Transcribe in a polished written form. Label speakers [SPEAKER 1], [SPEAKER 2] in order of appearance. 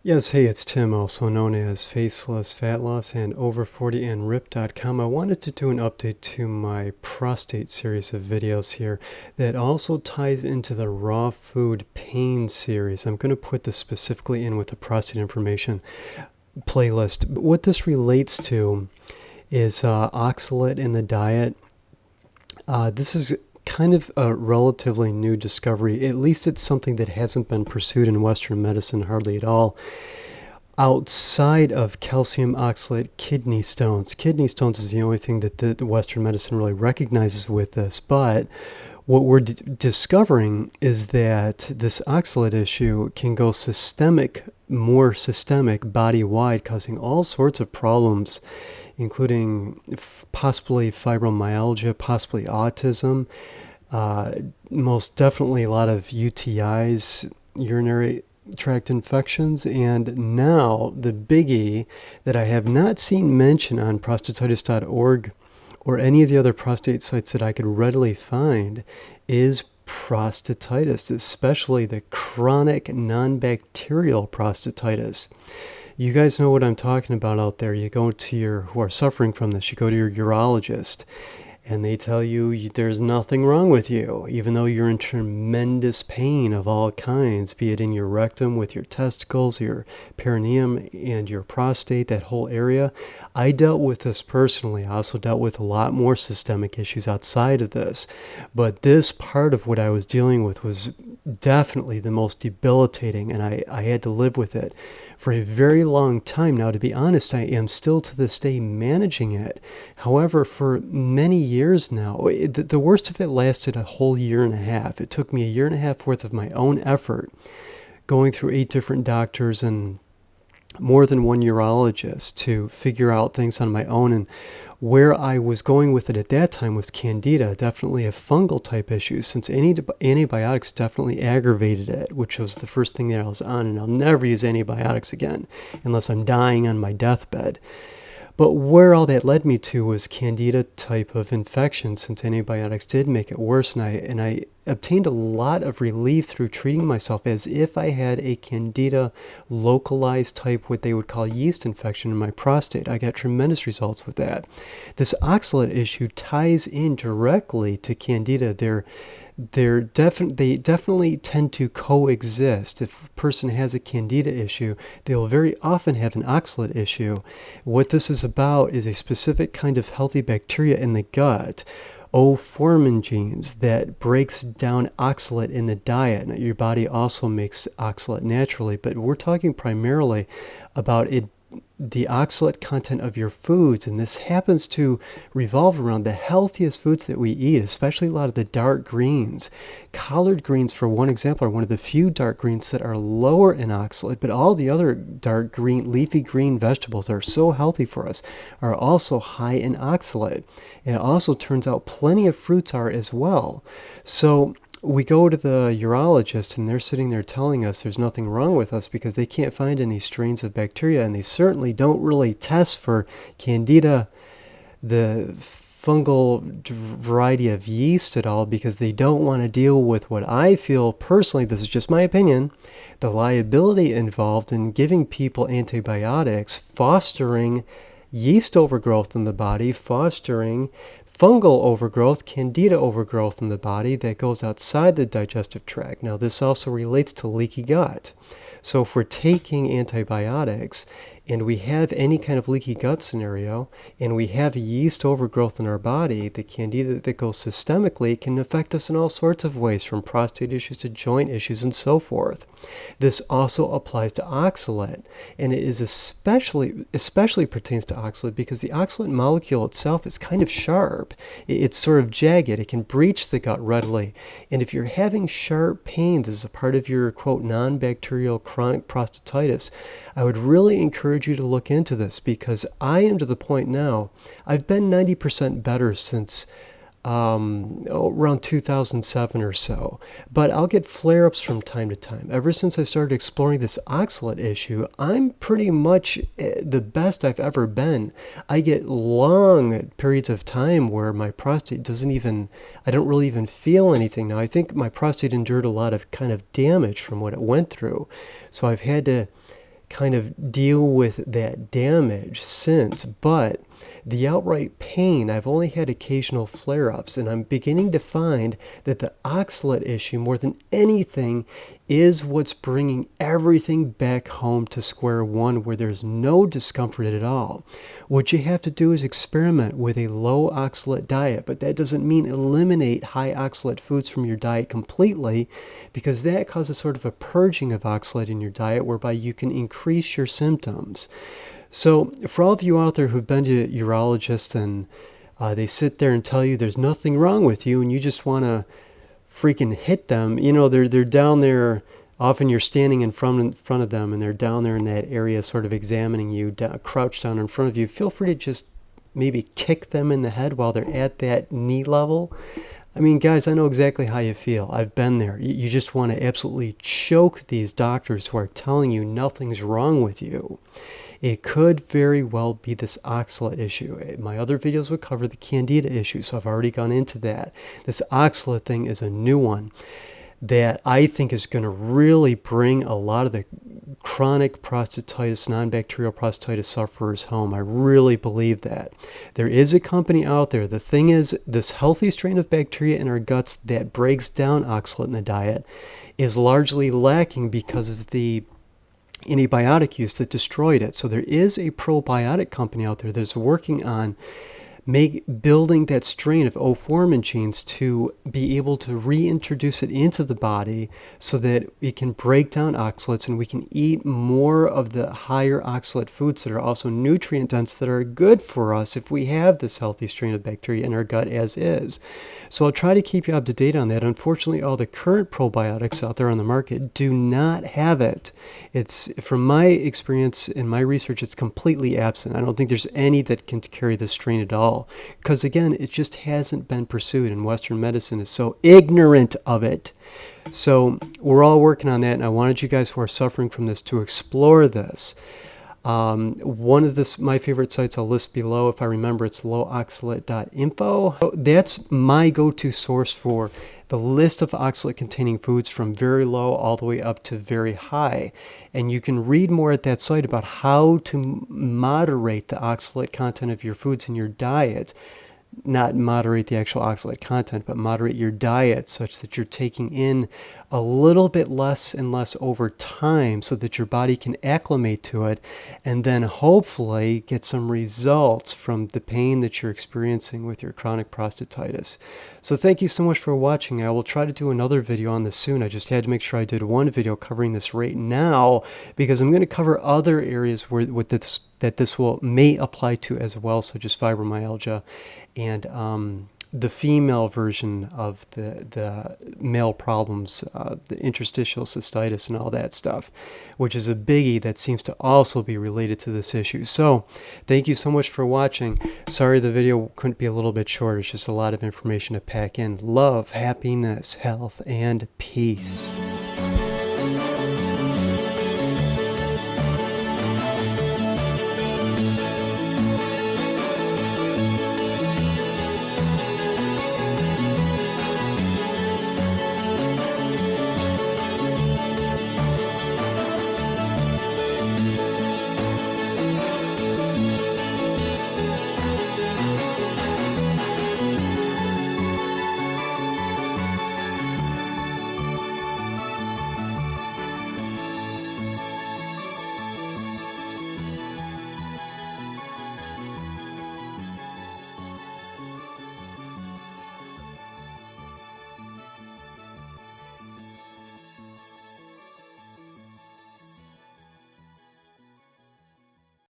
[SPEAKER 1] Yes, hey, it's Tim, also known as Faceless Fat Loss and Over40andRip.com. I wanted to do an update to my prostate series of videos here that also ties into the raw food pain series. I'm going to put this specifically in with the prostate information playlist. But what this relates to is oxalate in the diet. This is kind of a relatively new discovery. At least it's something that hasn't been pursued in Western medicine hardly at all. Outside of calcium oxalate kidney stones. Kidney stones is the only thing that the Western medicine really recognizes with this, but what we're discovering is that this oxalate issue can go systemic, more systemic, body-wide, causing all sorts of problems, including possibly fibromyalgia, possibly autism, most definitely a lot of UTIs, urinary tract infections, and now the biggie that I have not seen mentioned on prostatitis.org or any of the other prostate sites that I could readily find is prostatitis, especially the chronic non-bacterial prostatitis. You guys know what I'm talking about out there. You go to who are suffering from this, you go to your urologist, and they tell you there's nothing wrong with you, even though you're in tremendous pain of all kinds, be it in your rectum, with your testicles, your perineum, and your prostate, that whole area. I dealt with this personally. I also dealt with a lot more systemic issues outside of this. But this part of what I was dealing with was definitely the most debilitating, and I had to live with it for a very long time. Now, to be honest, I am still to this day managing it. However, for many years now, the worst of it lasted a whole year and a half. It took me a year and a half worth of my own effort, going through 8 different doctors and more than one urologist to figure out things on my own. And where I was going with it at that time was candida, definitely a fungal type issue, since antibiotics definitely aggravated it, which was the first thing that I was on. And I'll never use antibiotics again unless I'm dying on my deathbed. But where all that led me to was candida type of infection, since antibiotics did make it worse, and I obtained a lot of relief through treating myself as if I had a candida localized type, what they would call yeast infection in my prostate. I got tremendous results with that. This oxalate issue ties in directly to candida. They definitely tend to coexist. If a person has a candida issue, they'll very often have an oxalate issue. What this is about is a specific kind of healthy bacteria in the gut, O-formin genes, that breaks down oxalate in the diet. Now, your body also makes oxalate naturally, but we're talking primarily about the oxalate content of your foods, and this happens to revolve around the healthiest foods that we eat, especially a lot of the dark greens. Collard greens, for one example, are one of the few dark greens that are lower in oxalate, but all the other dark green, leafy green vegetables that are so healthy for us are also high in oxalate. And it also turns out plenty of fruits are as well. So we go to the urologist and they're sitting there telling us there's nothing wrong with us because they can't find any strains of bacteria, and they certainly don't really test for candida, the fungal variety of yeast, at all, because they don't want to deal with what I feel personally, this is just my opinion, the liability involved in giving people antibiotics, fostering yeast overgrowth in the body, fostering fungal overgrowth, candida overgrowth in the body that goes outside the digestive tract. Now, this also relates to leaky gut. So if we're taking antibiotics and we have any kind of leaky gut scenario and we have yeast overgrowth in our body, the candida that goes systemically can affect us in all sorts of ways, from prostate issues to joint issues and so forth. This also applies to oxalate, and it is especially pertains to oxalate because the oxalate molecule itself is kind of sharp. It's sort of jagged. It can breach the gut readily. And if you're having sharp pains as a part of your, quote, non-bacterial chronic prostatitis, I would really encourage you to look into this, because I am to the point now, I've been 90% better since around 2007 or so, but I'll get flare-ups from time to time. Ever since I started exploring this oxalate issue, I'm pretty much the best I've ever been. I get long periods of time where my prostate I don't really even feel anything now. I think my prostate endured a lot of kind of damage from what it went through, so I've had to kind of deal with that damage since, but the outright pain, I've only had occasional flare-ups, and I'm beginning to find that the oxalate issue, more than anything, is what's bringing everything back home to square one, where there's no discomfort at all. What you have to do is experiment with a low oxalate diet, but that doesn't mean eliminate high oxalate foods from your diet completely, because that causes sort of a purging of oxalate in your diet, whereby you can increase your symptoms. So for all of you out there who've been to urologists and they sit there and tell you there's nothing wrong with you, and you just want to freaking hit them, you know, they're down there. Often you're standing in front of them, and they're down there in that area sort of examining you, crouched down in front of you. Feel free to just maybe kick them in the head while they're at that knee level. I mean, guys, I know exactly how you feel. I've been there. You just want to absolutely choke these doctors who are telling you nothing's wrong with you. It could very well be this oxalate issue. My other videos would cover the candida issue, so I've already gone into that. This oxalate thing is a new one that I think is going to really bring a lot of the chronic prostatitis, non-bacterial prostatitis sufferers home. I really believe that. There is a company out there. The thing is, this healthy strain of bacteria in our guts that breaks down oxalate in the diet is largely lacking because of the antibiotic use that destroyed it. So there is a probiotic company out there that's working on building that strain of O-formin genes to be able to reintroduce it into the body so that it can break down oxalates, and we can eat more of the higher oxalate foods that are also nutrient dense, that are good for us if we have this healthy strain of bacteria in our gut as is. So I'll try to keep you up to date on that. Unfortunately, all the current probiotics out there on the market do not have it. It's, from my experience in my research, it's completely absent. I don't think there's any that can carry the strain at all, because again, it just hasn't been pursued, and Western medicine is so ignorant of it. So we're all working on that, and I wanted you guys who are suffering from this to explore this. One of my favorite sites I'll list below, if I remember, it's lowoxalate.info. That's my go-to source for the list of oxalate containing foods from very low all the way up to very high. And you can read more at that site about how to moderate the oxalate content of your foods in your diet. Not moderate the actual oxalate content, but moderate your diet such that you're taking in a little bit less and less over time so that your body can acclimate to it, and then hopefully get some results from the pain that you're experiencing with your chronic prostatitis. So thank you so much for watching. I will try to do another video on this soon. I just had to make sure I did one video covering this right now, because I'm going to cover other areas where that this may apply to as well, such as fibromyalgia and the female version of the male problems, the interstitial cystitis and all that stuff, which is a biggie that seems to also be related to this issue. So thank you so much for watching. Sorry the video couldn't be a little bit shorter. It's just a lot of information to pack in. Love, happiness, health, and peace.